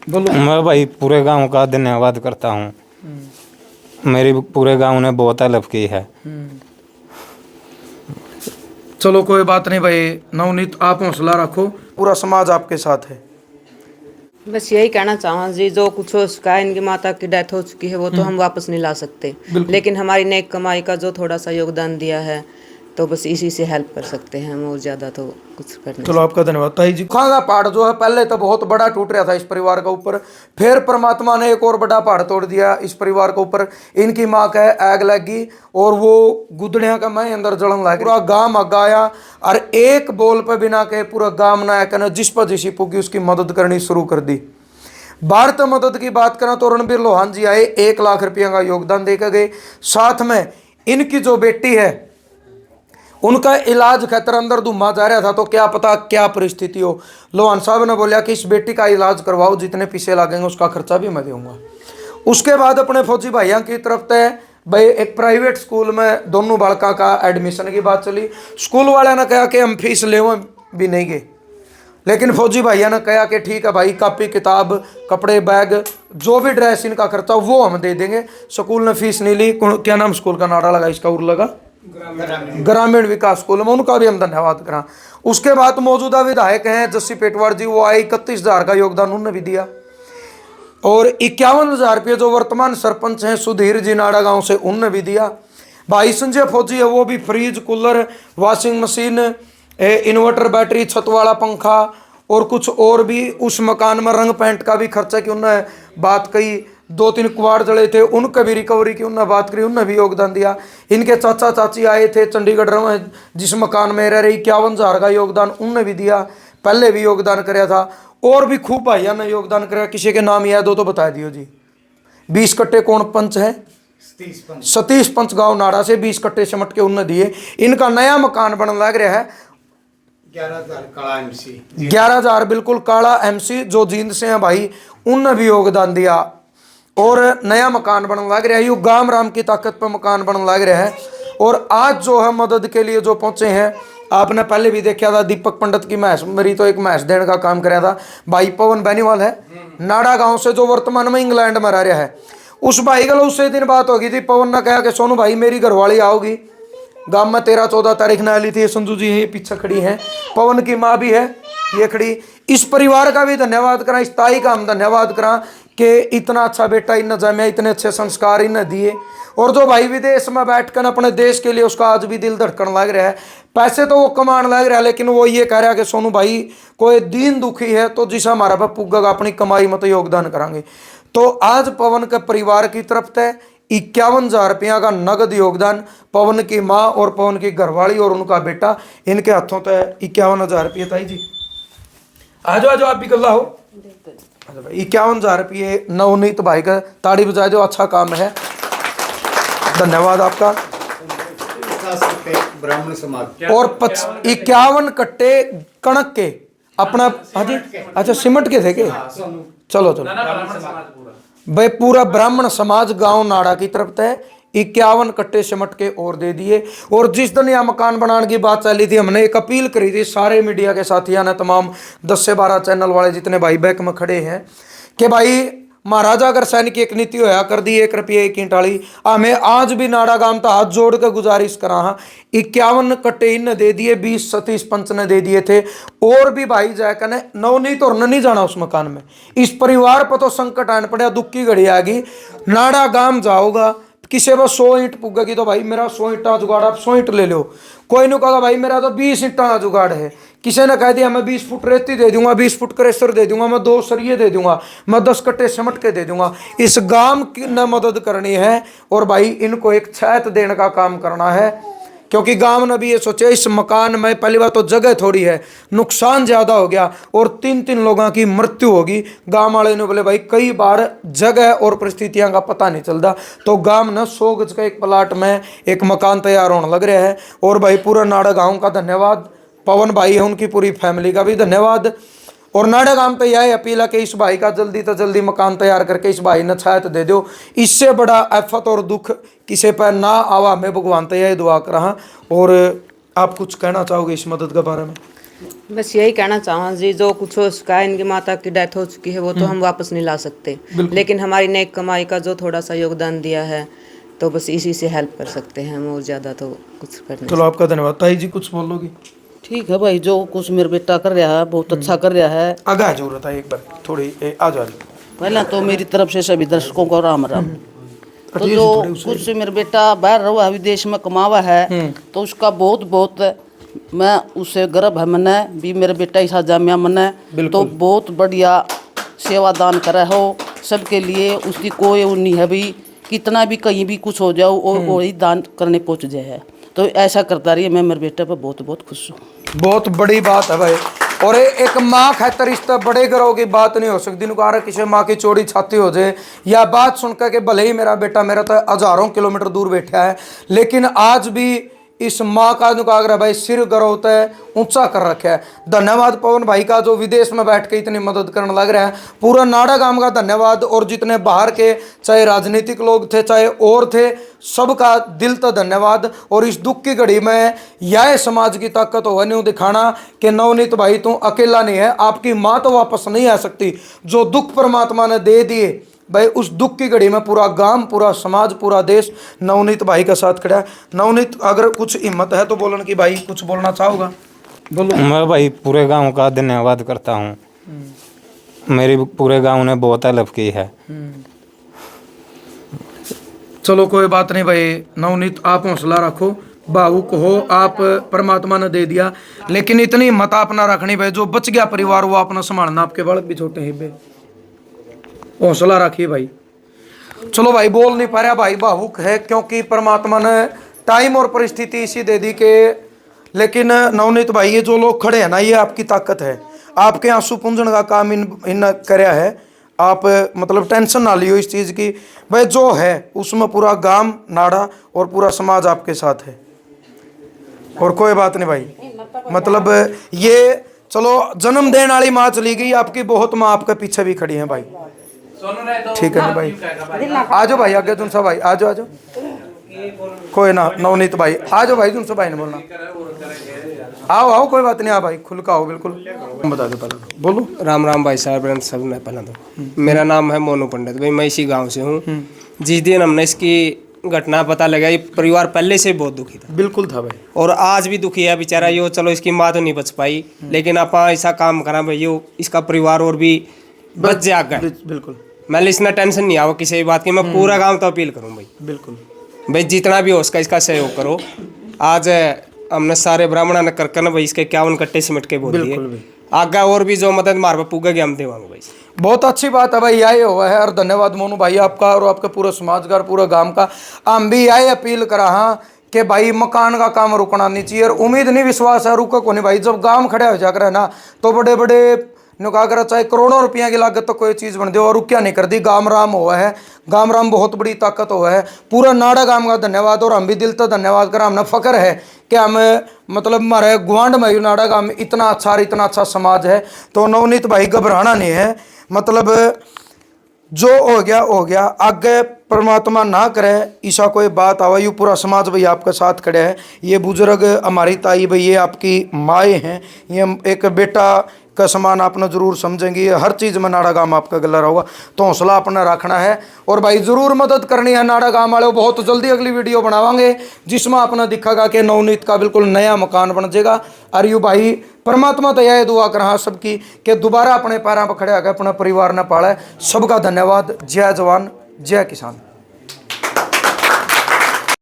बोलो। मैं भाई पूरे गांव का धन्यवाद करता हूँ। मेरी पूरे गांव ने बहुत हेल्प की है। चलो कोई बात नहीं भाई नवनीत, आप हौसला रखो, पूरा समाज आपके साथ है। बस यही कहना चाहूँ जी, जो कुछ हो चुका है, इनकी माता की डेथ हो चुकी है, वो तो हम वापस नहीं ला सकते, लेकिन हमारी नेक कमाई का जो थोड़ा सा योगदान दिया है, तो बस इसी से हेल्प कर सकते हैं हम, और ज़्यादा तो कुछ कर नहीं। चलो आपका धन्यवाद। ताई जी, खागा पहाड़ जो है पहले तो बहुत बड़ा टूट रहा था इस परिवार के ऊपर, फिर परमात्मा ने एक और बड़ा पहाड़ तोड़ दिया इस परिवार के ऊपर। इनकी माँ का आग लगी और वो गुदड़िया का मैं अंदर जलन लग पूरा गांव आगाया, और एक बोल पे बिना के पूरा गांव ना कहना जिस पर जिसी पुगी उसकी मदद करनी शुरू कर दी। भारत मदद की बात करें तो रणबीर लोहान जी आए, 1 लाख रुपया का योगदान देकर गए। साथ में इनकी जो बेटी है उनका इलाज खतर अंदर धुमा जा रहा था, तो क्या पता क्या परिस्थिति हो। लोहान साहब ने बोला कि इस बेटी का इलाज करवाओ, जितने पैसे लगेंगे उसका खर्चा भी मैं दूंगा। उसके बाद अपने फौजी भाइयों की तरफ से भाई एक प्राइवेट स्कूल में दोनों बालका का एडमिशन की बात चली। स्कूल वाले ने कहा कि हम फीस ले भी नहीं गए, लेकिन फौजी भाइयों ने कहा कि ठीक है भाई, कापी किताब कपड़े बैग जो भी ड्रेस इनका खर्चा वो हम दे देंगे। स्कूल ने फीस नहीं ली। क्या नाम स्कूल का नारा लगा इसका, उर लगा ग्रामीण विकास स्कूल में, उनका भी हम धन्यवाद करा। उसके बाद मौजूदा विधायक हैं जस्सी पेटवार जी, वो आए, 31,000 का योगदान उन्होंने भी दिया। और 51,000 रुपये जो वर्तमान सरपंच हैं सुधीर जी नाड़ा गांव से, उनने भी दिया। भाई संजय फौजी है, वो भी fridge cooler washing machine inverter battery छत वाला पंखा और कुछ और भी, उस मकान में रंग पेंट का भी खर्चा की उन्होंने बात कही। 2-3 कुआड़ जड़े थे उनका भी रिकवरी की उन्होंने बात करी, उन्होंने भी योगदान दिया। इनके चाचा चाची आए थे चंडीगढ़ में, जिस मकान में रह रही, 51,000 का योगदान उन्होंने भी दिया, पहले भी योगदान कराया था। और भी खूब भाइयों ने योगदान कराया, किसी के नाम याद हो तो बता दियो जी। 20 कट्टे कौन पंच है, सतीश पंच गांव नाड़ा से 20 कट्टे सिमट के उन्होंने दिए। इनका नया मकान बन लग रहा है, 11,000 बिल्कुल काला एमसी जो जींद से है भाई, उनने भी योगदान दिया और नया मकान बन लग रहा है। यू गाम राम की ताकत पर मकान बन लग रहा है। और आज जो है मदद के लिए जो पहुंचे हैं, आपने पहले भी देखा था, दीपक पंडित की महस मेरी तो एक महस देने का काम कराया था। भाई पवन बेनीवाल है नाड़ा गांव से, जो वर्तमान में इंग्लैंड में रह रहा है। उस भाई का उससे दिन बात होगी थी, पवन ने कहा कि सोनू भाई मेरी घरवाली आओगी गांव में, 13-14 तारीख ने आली थी। संजू जी ये पीछे खड़ी हैं, पवन की माँ भी है ये खड़ी। इस परिवार का भी धन्यवाद करा, इस ताई का हम धन्यवाद करा कि इतना अच्छा बेटा इन जमे, इतने अच्छे संस्कार इन दिए। और जो भाई विदेश में बैठकर अपने देश के लिए, उसका आज भी दिल धड़कन लग रहा है। पैसे तो वो कमान लग रहा है, लेकिन वो ये कह रहा है कि सोनू भाई कोई दीन दुखी है तो जिसा हमारा बाप पुगेगा अपनी कमाई में तो योगदान करांगे। तो आज पवन के परिवार की तरफ से 51,000 रुपया का नगद योगदान पवन की माँ और पवन की घरवाली और उनका बेटा, इनके हाथों तक 51,000 रुपये। ताई जी आ जाओ आप भी गल्ला हो। 51,000 रुपये नवनीत भाई का, ताड़ी बजा दो, अच्छा काम है, धन्यवाद आपका। ब्राह्मण समाज और 51 कट्टे कणक के अपना, हाँ जी अच्छा सिमट के थे के, चलो भाई पूरा ब्राह्मण समाज गांव नाड़ा की तरफ से 51 कट्टे सिमट के और दे दिए। और जिस दिन यह मकान बनाने की बात चली थी, हमने एक अपील करी थी सारे मीडिया के साथियों ने, तमाम 10 से 12 चैनल वाले जितने भाई बैक में खड़े हैं, कि भाई महाराजा अगर सैनिक की एक नीति होया कर दी 1 रुपये 1 ईंट वाली, हमें आज भी नाड़ा गांव तो हाथ जोड़ के गुजारिश करा। 51 कट्टे इन दे दिए, 20 सतीश पंच ने दे दिए थे। और भी भाई जाकर ने नवनीत और नहीं जाना उस मकान में। इस परिवार पर तो संकट आने पड़ा, दुख की घड़ी आ गई। नाड़ा गांव जाओगा, किसी पर 100 ईंट पुगेगी तो भाई मेरा 100 ईंटा जुगाड़, आप 100 ईंट ले लो। कोई नहीं कहा भाई मेरा तो 20 ईंटा का जुगाड़ है। किसी ने कह दिया मैं 20 फुट रेती दे दूंगा, 20 फुट क्रेशर दे दूंगा, मैं 2 सरिये दे दूंगा, मैं 10 कट्टे सिमट के दे दूंगा। इस गांव की न मदद करनी है और भाई इनको एक छायत देने का काम करना है, क्योंकि गांव ने भी ये सोचे इस मकान में पहली बार तो जगह थोड़ी है, नुकसान ज़्यादा हो गया और 3-3 लोगों की मृत्यु होगी। गांव वाले ने बोले भाई कई बार जगह और परिस्थितियों का पता नहीं चलता, तो गांव ने 100 गज का एक प्लाट में एक मकान तैयार होने लग रहा है। और भाई पूरा नाड़ा गाँव का धन्यवाद, पवन भाई है उनकी पूरी फैमिली का भी धन्यवाद। और नाड़ा गांव तो यह अपील है कि इस भाई का जल्दी तो जल्दी मकान तैयार करके इस भाई ने छायत दे दो। इससे बड़ा आफत और दुख किसी पर ना आवा, मैं भगवान तो यही दुआ कर रहा। और आप कुछ कहना चाहोगे इस मदद के बारे में? बस यही कहना चाहूँगा जी, जो कुछ हो चुका है, इनकी माता की डेथ हो चुकी है, वो तो हम वापस नहीं ला सकते, लेकिन हमारी नेक कमाई का जो थोड़ा सा योगदान दिया है, तो बस इसी से हेल्प कर सकते हैं हम, और ज़्यादा तो कुछ कर नहीं। चलो आपका धन्यवाद। ताई जी कुछ बोलोगी? ठीक है भाई, जो कुछ मेरा बेटा कर रहा है बहुत अच्छा कर रहा है। आगे जरूरत है एक बार थोड़ी आ जाओ। पहले तो मेरी तरफ से सभी दर्शकों को राम राम। तो जो कुछ मेरा बेटा बाहर रहा है, विदेश में कमावा है, तो उसका बहुत बहुत मैं उससे गर्व है मने भी मेरा बेटा ऐसा जामिया मने तो बहुत बढ़िया सेवा दान करे हो सबके लिए। उसकी कोई वो नहीं है भी कितना भी कहीं भी कुछ हो जाओ और वही दान करने पहुँच जाए है, तो ऐसा करता रही। मैं मेरे बेटे पर बहुत बहुत खुश हूँ। बहुत बड़ी बात है भाई। और एक माँ खातर रिश्ता बड़े गर्व की बात नहीं हो सकती। नुकार किसी माँ की चौड़ी छाती हो जाए या बात सुनकर के भले ही मेरा बेटा मेरा तो हजारों किलोमीटर दूर बैठा है, लेकिन आज भी इस माँ का नुकागर भाई सिर गर्व होता है ऊंचा कर रखा है। धन्यवाद पवन भाई का जो विदेश में बैठ के इतनी मदद करने लग रहा है। पूरा नाड़ा गांव का धन्यवाद। और जितने बाहर के चाहे राजनीतिक लोग थे चाहे और थे, सबका दिल तो धन्यवाद। और इस दुख की घड़ी में यह समाज की ताकत हो नहीं दिखाना कि नवनीत भाई तू अकेला नहीं है, आपकी माँ तो वापस नहीं आ सकती। जो दुख परमात्मा ने दे दिए भाई, उस दुख की घड़ी में पूरा गांव पूरा समाज पूरा देश नवनीत भाई का साथ खड़ा है। नवनीत अगर कुछ हिम्मत है तो बोलन की भाई कुछ बोलना चाहोगा? बोलो। मैं भाई पूरे गांव का धन्यवाद करता हूँ, मेरी पूरे गांव ने बहुत हेल्प की है। चलो कोई बात नहीं भाई नवनीत, आप हौसला रखो, भावुक हो, आप परमात्मा ने दे दिया, लेकिन इतनी हिम्मत आप ना रखनी भाई। जो बच गया परिवार वो अपना संभालना, आपके बालक भी छोटे हैं भाई, हौसला रखिए भाई। चलो भाई बोल नहीं पा रहा भाई, भावुक है क्योंकि परमात्मा ने टाइम और परिस्थिति इसी दे दी के। लेकिन नवनीत भाई ये जो लोग खड़े हैं ना, ये आपकी ताकत है। आपके आंसू पूंजन का काम इन करया है। आप मतलब टेंशन ना लियो इस चीज़ की भाई, जो है उसमें पूरा गांव नाड़ा और पूरा समाज आपके साथ है। और कोई बात नहीं भाई, मतलब ये चलो जन्म देने वाली माँ चली गई, आपकी बहुत माँ आपके पीछे भी खड़ी है भाई। ठीक है ना भाई, आ जाओ भाई आगे तुम सब भाई, आ जाओ आ जाओ। कोई ना नवनीत भाई आ जाओ भाई, तुम सब भाई ने बोलना, आओ आओ कोई बात नहीं, आ भाई खुल का आओ बिल्कुल। बता दो पहले, बोलो। राम राम भाई साहब, सब ने पहला तो मेरा नाम है मोनू पंडित भाई, मैं इसी गांव से हूँ। जिस दिन हमने इसकी घटना पता लगा, ये परिवार पहले से बहुत दुखी था। बिल्कुल था भाई, और आज भी दुखी है बेचारा यो। चलो इसकी माँ तो नहीं बच पाई, लेकिन आप ऐसा काम करा भाई यो इसका परिवार और भी बच जाएगा। बिल्कुल मैं इतना टेंशन नहीं आओ किसी भी बात की। मैं पूरा गांव तो अपील करूँ भाई, बिल्कुल भाई जितना भी हो उसका इसका सहयोग करो। आज हमने सारे ब्राह्मणों ने कर ना भाई इसके 51 कट्टे सिमट के बोल दिए, आगे और भी जो मदद मार पूगेगी हम देवांगे भाई। बहुत अच्छी बात है भाई, यही हुआ है। और धन्यवाद मोनू भाई आपका और आपके पूरे समाज का पूरा गांव का। हम भी यही अपील करा हाँ कि भाई मकान का काम रुकना नहीं चाहिए। और उम्मीद नहीं विश्वास है रुका को नहीं भाई, जब गांव खड़े हो जाकर है ना तो बड़े बड़े नुकाकर चाहे करोड़ों रुपया की लागत तो कोई चीज़ बन दे और रुकिया नहीं कर दी। गाम राम हुआ है, गाम राम बहुत बड़ी ताकत हुआ है। पूरा नाड़ा गांव का धन्यवाद। और हम भी दिल तो धन्यवाद करा, हमने फख्र है कि हम मतलब हमारे गुआंढ में नाड़ा गांव में इतना अच्छा समाज है। तो नवनीत भाई घबराना नहीं है, मतलब जो हो गया, आगे परमात्मा ना करे ऐसा कोई बात आवा। यू पूरा समाज भाई आपके साथ खड़े है। ये बुजुर्ग हमारी ताई भाई, ये आपकी माएँ हैं, ये एक बेटा का समान आपने ज़रूर समझेंगी। हर चीज़ में नाड़ा गांव आपका गला रहोगा, तो हौसला अपना रखना है। और भाई ज़रूर मदद करनी है नाड़ा गांव वाले। बहुत जल्दी अगली वीडियो बनावांगे जिसमें अपना दिखागा कि नवनीत का बिल्कुल नया मकान बन जाएगा। और यू भाई परमात्मा तो यह दुआ कर हाँ सबकी कि दोबारा अपने पैरों पर खड़े होकर अपना परिवार न पाले। सबका धन्यवाद। जय जवान जय किसान।